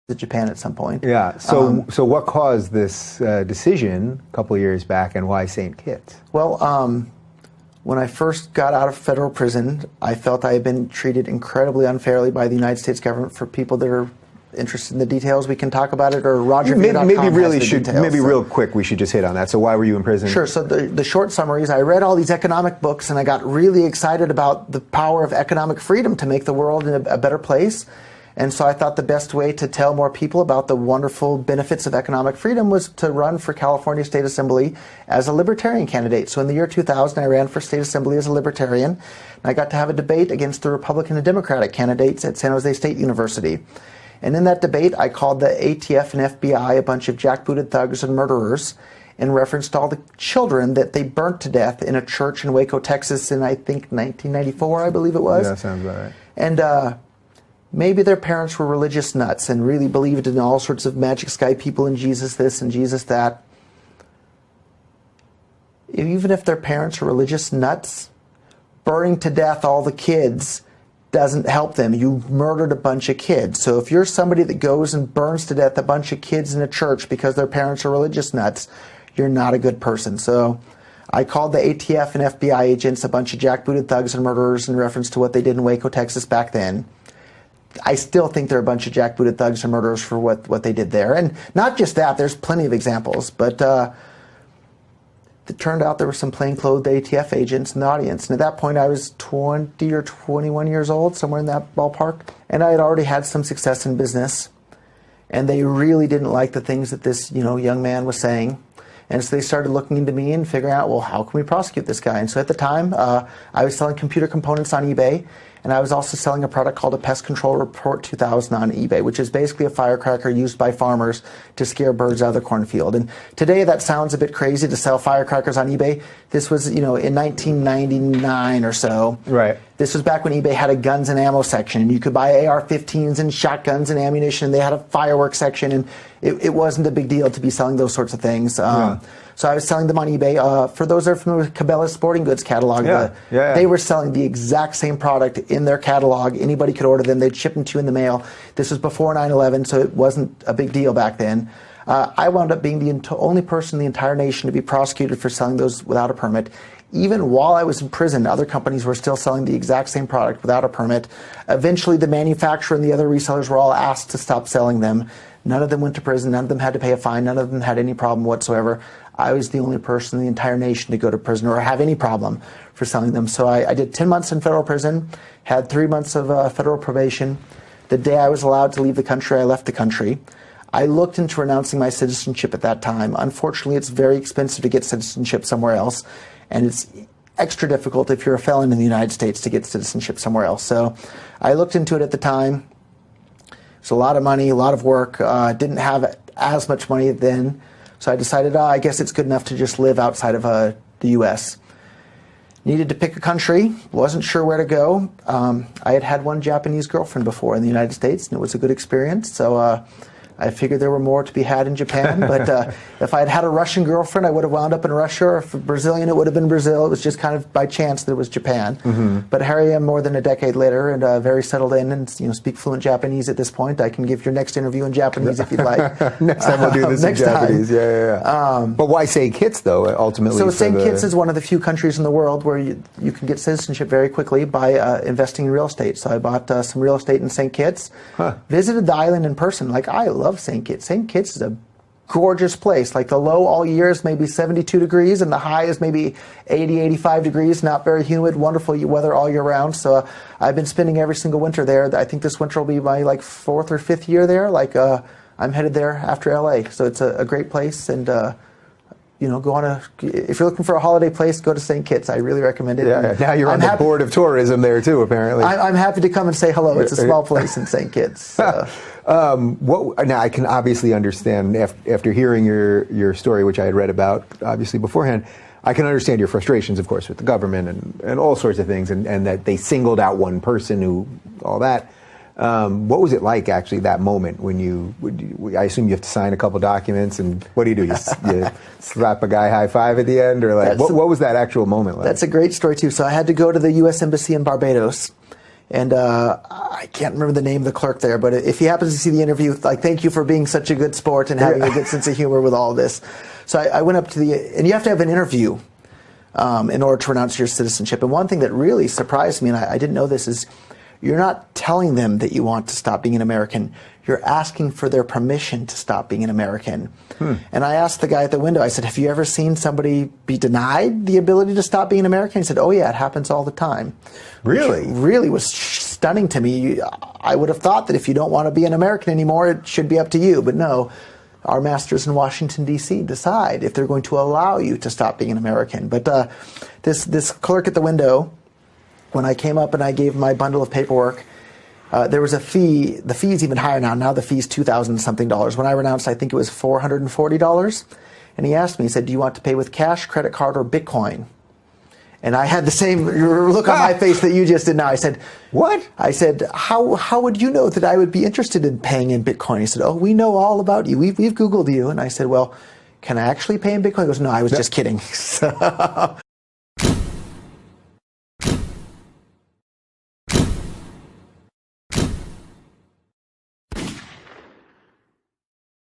to Japan at some point. Yeah. So what caused this decision a couple of years back, and why St. Kitts? Well, when I first got out of federal prison, I felt I had been treated incredibly unfairly by the United States government. For people that are interested in the details, we can talk about it, or RogerVere.com Maybe real quick, we should just hit on that. So why were you in prison? Sure. So the short summary is I read all these economic books, and I got really excited about the power of economic freedom to make the world a better place. And so I thought the best way to tell more people about the wonderful benefits of economic freedom was to run for California State Assembly as a libertarian candidate. So in the year 2000, I ran for State Assembly as a libertarian, and I got to have a debate against the Republican and Democratic candidates at San Jose State University. And in that debate, I called the ATF and FBI a bunch of jackbooted thugs and murderers in reference to all the children that they burnt to death in a church in Waco, Texas in, I think, 1994, I believe it was. Yeah, that sounds about right. And maybe their parents were religious nuts and really believed in all sorts of magic sky people and Jesus this and Jesus that. Even if their parents are religious nuts, burning to death all the kids doesn't help them. You murdered a bunch of kids. So if you're somebody that goes and burns to death a bunch of kids in a church because their parents are religious nuts, you're not a good person. So I called the ATF and FBI agents a bunch of jackbooted thugs and murderers in reference to what they did in Waco, Texas back then. I still think they're a bunch of jackbooted thugs and murderers for what they did there. And not just that, there's plenty of examples, but it turned out there were some plainclothes ATF agents in the audience. And at that point, I was 20 or 21 years old, somewhere in that ballpark. And I had already had some success in business. And they really didn't like the things that this young man was saying. And so they started looking into me and figuring out, well, how can we prosecute this guy? And so at the time, I was selling computer components on eBay. And I was also selling a product called a Pest Control Report 2000 on eBay, which is basically a firecracker used by farmers to scare birds out of the cornfield. And today that sounds a bit crazy to sell firecrackers on eBay. This was, in 1999 or so. Right. This was back when eBay had a guns and ammo section, and you could buy AR-15s and shotguns and ammunition. They had a fireworks section, and it wasn't a big deal to be selling those sorts of things. So I was selling them on eBay. For those that are familiar with Cabela's Sporting Goods catalog, they were selling the exact same product in their catalog. Anybody could order them. They'd ship them to you in the mail. This was before 9/11, so it wasn't a big deal back then. I wound up being the only person in the entire nation to be prosecuted for selling those without a permit. Even while I was in prison, other companies were still selling the exact same product without a permit. Eventually, the manufacturer and the other resellers were all asked to stop selling them. None of them went to prison. None of them had to pay a fine. None of them had any problem whatsoever. I was the only person in the entire nation to go to prison or have any problem for selling them. So I did 10 months in federal prison, had 3 months of federal probation. The day I was allowed to leave the country, I left the country. I looked into renouncing my citizenship at that time. Unfortunately, it's very expensive to get citizenship somewhere else, and it's extra difficult if you're a felon in the United States to get citizenship somewhere else. So I looked into it at the time. It's a lot of money, a lot of work. Didn't have as much money then. So I decided, I guess it's good enough to just live outside of the U.S. Needed to pick a country, wasn't sure where to go. I had had one Japanese girlfriend before in the United States, and it was a good experience. So I figured there were more to be had in Japan. But if I had had a Russian girlfriend, I would have wound up in Russia. Or if Brazilian, it would have been Brazil. It was just kind of by chance that it was Japan. But here I am more than a decade later, and very settled in, and speak fluent Japanese at this point. I can give your next interview in Japanese if you'd like. Next time we'll do this in Japanese. But why St. Kitts, though, ultimately? So St. Kitts is one of the few countries in the world where you can get citizenship very quickly by investing in real estate. So I bought some real estate in St. Kitts, visited the island in person. I love St. Kitts. St. Kitts is a gorgeous place. The low all year is maybe 72 degrees, and the high is maybe 80, 85 degrees, not very humid, wonderful weather all year round. So I've been spending every single winter there. I think this winter will be my 4th or 5th year there. I'm headed there after LA. So it's a great place, and if you're looking for a holiday place, go to St. Kitts. I really recommend it. Yeah, now you're on the board of tourism there too, apparently. I'm happy to come and say hello. It's a small place in St. Kitts. So. Now I can obviously understand after hearing your story, which I had read about obviously beforehand. I can understand your frustrations, of course, with the government and all sorts of things, and that they singled out one person who all that. What was it like, actually, that moment when I assume you have to sign a couple documents, and what do? You slap a guy high five at the end, or what was that actual moment like? That's a great story, too. So I had to go to the U.S. Embassy in Barbados And I can't remember the name of the clerk there, but if he happens to see the interview, like, thank you for being such a good sport and having a good sense of humor with all of this. So I went up to and you have to have an interview in order to renounce your citizenship. And one thing that really surprised me, and I didn't know this, is you're not telling them that you want to stop being an American. You're asking for their permission to stop being an American. And I asked the guy at the window, I said, have you ever seen somebody be denied the ability to stop being an American? He said, oh yeah, it happens all the time. Really? Which really was stunning to me. I would have thought that if you don't want to be an American anymore, it should be up to you. But no, our masters in Washington, D.C. decide if they're going to allow you to stop being an American. But this clerk at the window, when I came up and I gave my bundle of paperwork, there was a fee. The fee is even higher now. Now the fee is $2,000 something. When I renounced, I think it was $440. And he asked me, he said, do you want to pay with cash, credit card, or Bitcoin? And I had the same look on my face that you just did now. I said, what? I said, how would you know that I would be interested in paying in Bitcoin? He said, oh, we know all about you. We've Googled you. And I said, well, can I actually pay in Bitcoin? He goes, no, I was just kidding. So